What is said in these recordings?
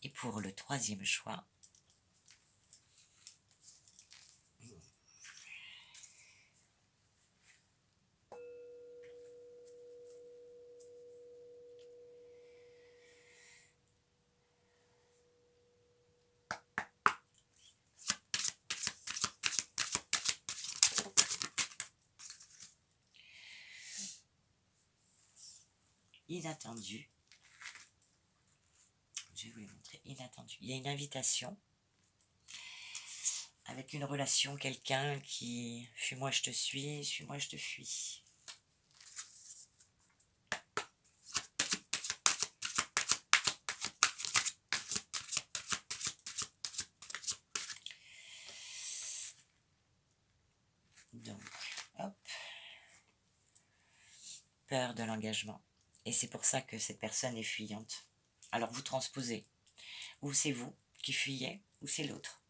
Et pour le troisième choix, inattendu. Je vais vous les montrer. Inattendu. Il y a une invitation avec une relation, quelqu'un qui fuis-moi je te suis, suis-moi je te fuis. Donc, hop. Peur de l'engagement. Et c'est pour ça que cette personne est fuyante. Alors vous transposez. Ou c'est vous qui fuyez, ou c'est l'autre.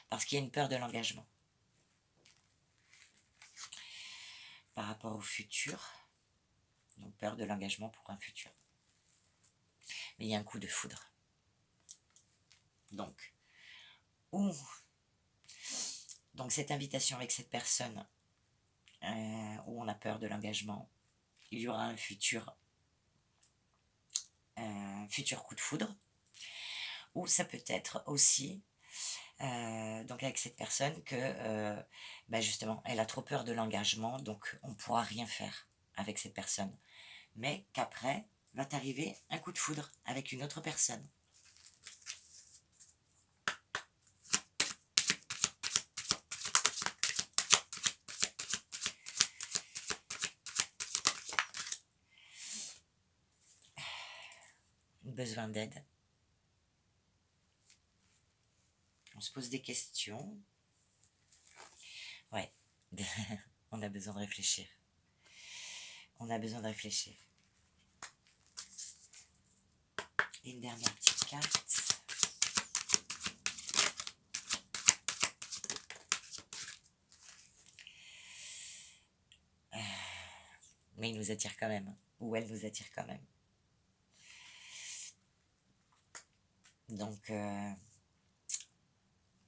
Parce qu'il y a une peur de l'engagement. Par rapport au futur. Donc peur de l'engagement pour un futur. Mais il y a un coup de foudre. Donc cette invitation avec cette personne où on a peur de l'engagement, il y aura un futur coup de foudre. Ou ça peut être aussi donc avec cette personne que justement elle a trop peur de l'engagement, donc on ne pourra rien faire avec cette personne. Mais qu'après va t'arriver un coup de foudre avec une autre personne. Besoin d'aide. On se pose des questions. Ouais, on a besoin de réfléchir. On a besoin de réfléchir. Et une dernière petite carte. Mais il nous attire quand même. Ou elle nous attire quand même. Donc,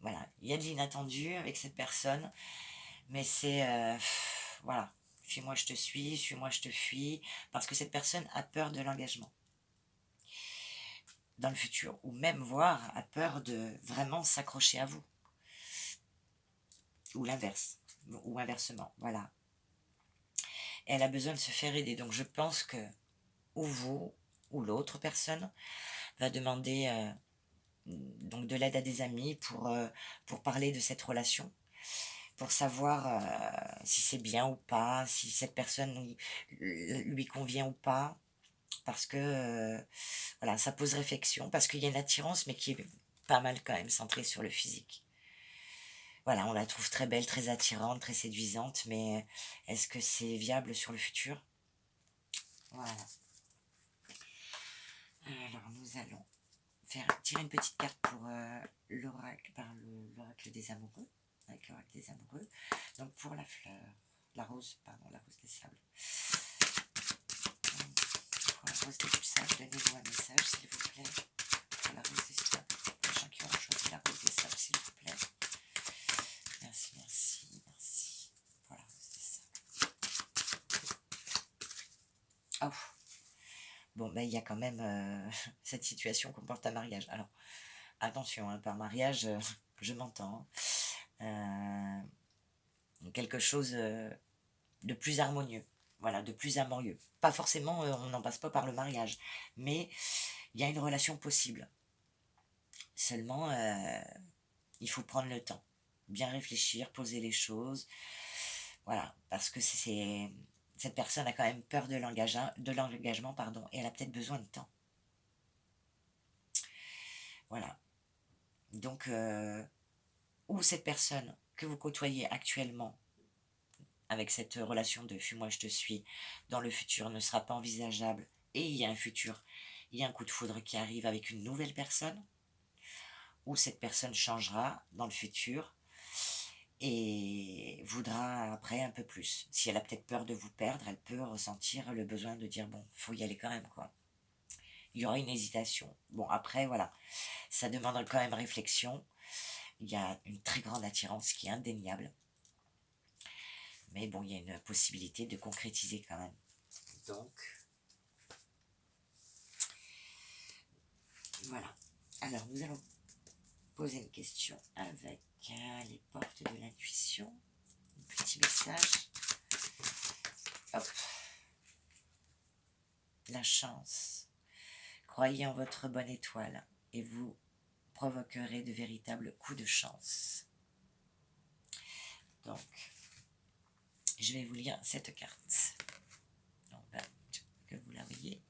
voilà. Il y a de l'inattendu avec cette personne. Mais c'est... voilà. Fuis-moi, je te suis. Suis-moi, je te fuis. Parce que cette personne a peur de l'engagement. Dans le futur. Ou même, voire, a peur de vraiment s'accrocher à vous. Ou l'inverse. Ou inversement. Voilà. Elle a besoin de se faire aider. Donc, je pense que ou vous, ou l'autre personne va demander donc de l'aide à des amis pour parler de cette relation, pour savoir si c'est bien ou pas, si cette personne lui convient ou pas, parce que voilà, ça pose réflexion, parce qu'il y a une attirance, mais qui est pas mal quand même centrée sur le physique. Voilà, on la trouve très belle, très attirante, très séduisante, mais est-ce que c'est viable sur le futur? Voilà. Alors nous allons tirer une petite carte pour l'oracle, l'oracle des amoureux, avec l'oracle des amoureux. Donc pour la fleur, la rose des sables. Pour la rose des sables, donnez-nous un message s'il vous plaît. Pour la rose des sables, les gens qui ont choisi la rose des sables, s'il vous plaît. Merci, merci, merci. Pour la rose des sables. Oh. Bon, ben il y a quand même cette situation qu'on porte à mariage. Alors, attention, hein, par mariage, je m'entends. Quelque chose de plus harmonieux. Voilà, de plus harmonieux. Pas forcément, on n'en passe pas par le mariage. Mais il y a une relation possible. Seulement, il faut prendre le temps. Bien réfléchir, poser les choses. Voilà, parce que cette personne a quand même peur de l'engagement, et elle a peut-être besoin de temps. Voilà. Donc, ou cette personne que vous côtoyez actuellement, avec cette relation de fuis-moi je te suis, dans le futur ne sera pas envisageable, et il y a un coup de foudre qui arrive avec une nouvelle personne, ou cette personne changera dans le futur et voudra après un peu plus. Si elle a peut-être peur de vous perdre, elle peut ressentir le besoin de dire bon, faut y aller quand même, quoi. il y aura une hésitation. Bon, après, voilà, ça demande quand même réflexion. Il y a une très grande attirance qui est indéniable. Mais bon, il y a une possibilité de concrétiser quand même. Donc, voilà. Alors, nous allons poser une question avec les portes de l'intuition. Un petit message. Hop. La chance. Croyez en votre bonne étoile et vous provoquerez de véritables coups de chance. Donc, je vais vous lire cette carte. Donc, que vous la voyez.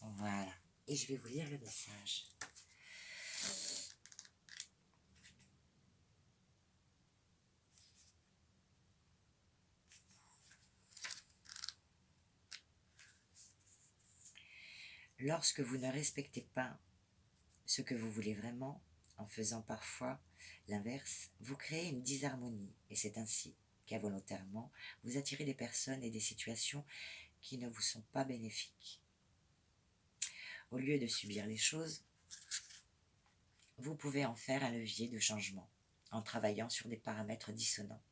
Voilà. Et je vais vous lire le message. Lorsque vous ne respectez pas ce que vous voulez vraiment, en faisant parfois l'inverse, vous créez une disharmonie et c'est ainsi qu'involontairement, vous attirez des personnes et des situations qui ne vous sont pas bénéfiques. Au lieu de subir les choses, vous pouvez en faire un levier de changement en travaillant sur des paramètres dissonants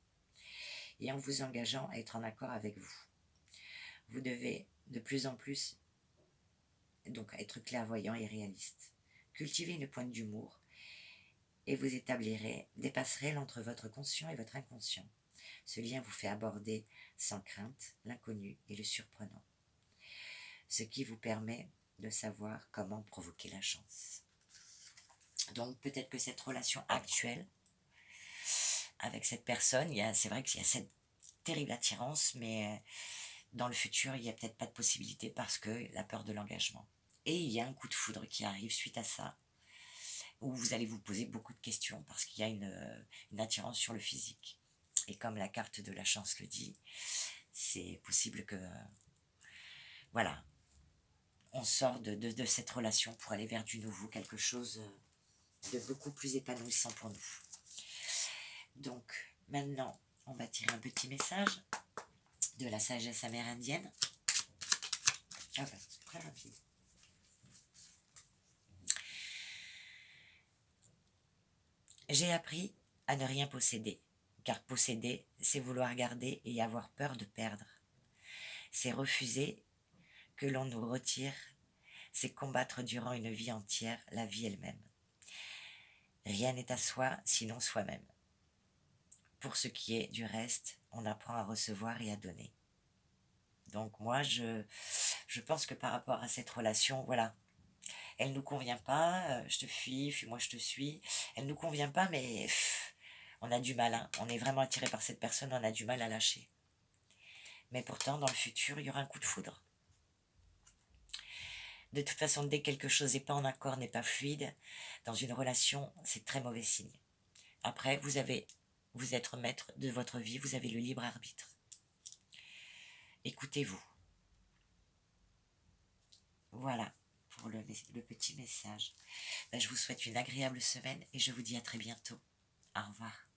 et en vous engageant à être en accord avec vous. Vous devez de plus en plus donc être clairvoyant et réaliste. Cultivez une pointe d'humour et vous établirez des passerelles entre votre conscient et votre inconscient. Ce lien vous fait aborder sans crainte l'inconnu et le surprenant, ce qui vous permet de savoir comment provoquer la chance. Donc peut-être que cette relation actuelle avec cette personne, c'est vrai qu'il y a cette terrible attirance, mais dans le futur, il n'y a peut-être pas de possibilité parce que la peur de l'engagement. Et il y a un coup de foudre qui arrive suite à ça, où vous allez vous poser beaucoup de questions parce qu'il y a une attirance sur le physique. Et comme la carte de la chance le dit, c'est possible que, voilà, on sort de cette relation pour aller vers du nouveau, quelque chose de beaucoup plus épanouissant pour nous. Donc, maintenant, on va tirer un petit message de la sagesse amérindienne. Ah ben, c'est très rapide. J'ai appris à ne rien posséder, car posséder, c'est vouloir garder et avoir peur de perdre. C'est refuser que l'on nous retire, c'est combattre durant une vie entière la vie elle-même. Rien n'est à soi, sinon soi-même. Pour ce qui est du reste, on apprend à recevoir et à donner. Donc moi, je pense que par rapport à cette relation, voilà, elle ne nous convient pas, je te fuis, moi je te suis, elle ne nous convient pas, mais on a du mal, hein. On est vraiment attiré par cette personne, on a du mal à lâcher. Mais pourtant, dans le futur, il y aura un coup de foudre. De toute façon, dès que quelque chose n'est pas en accord, n'est pas fluide, dans une relation, c'est très mauvais signe. Après, vous êtes maître de votre vie, vous avez le libre arbitre. Écoutez-vous. Voilà pour le petit message. Je vous souhaite une agréable semaine et je vous dis à très bientôt. Au revoir.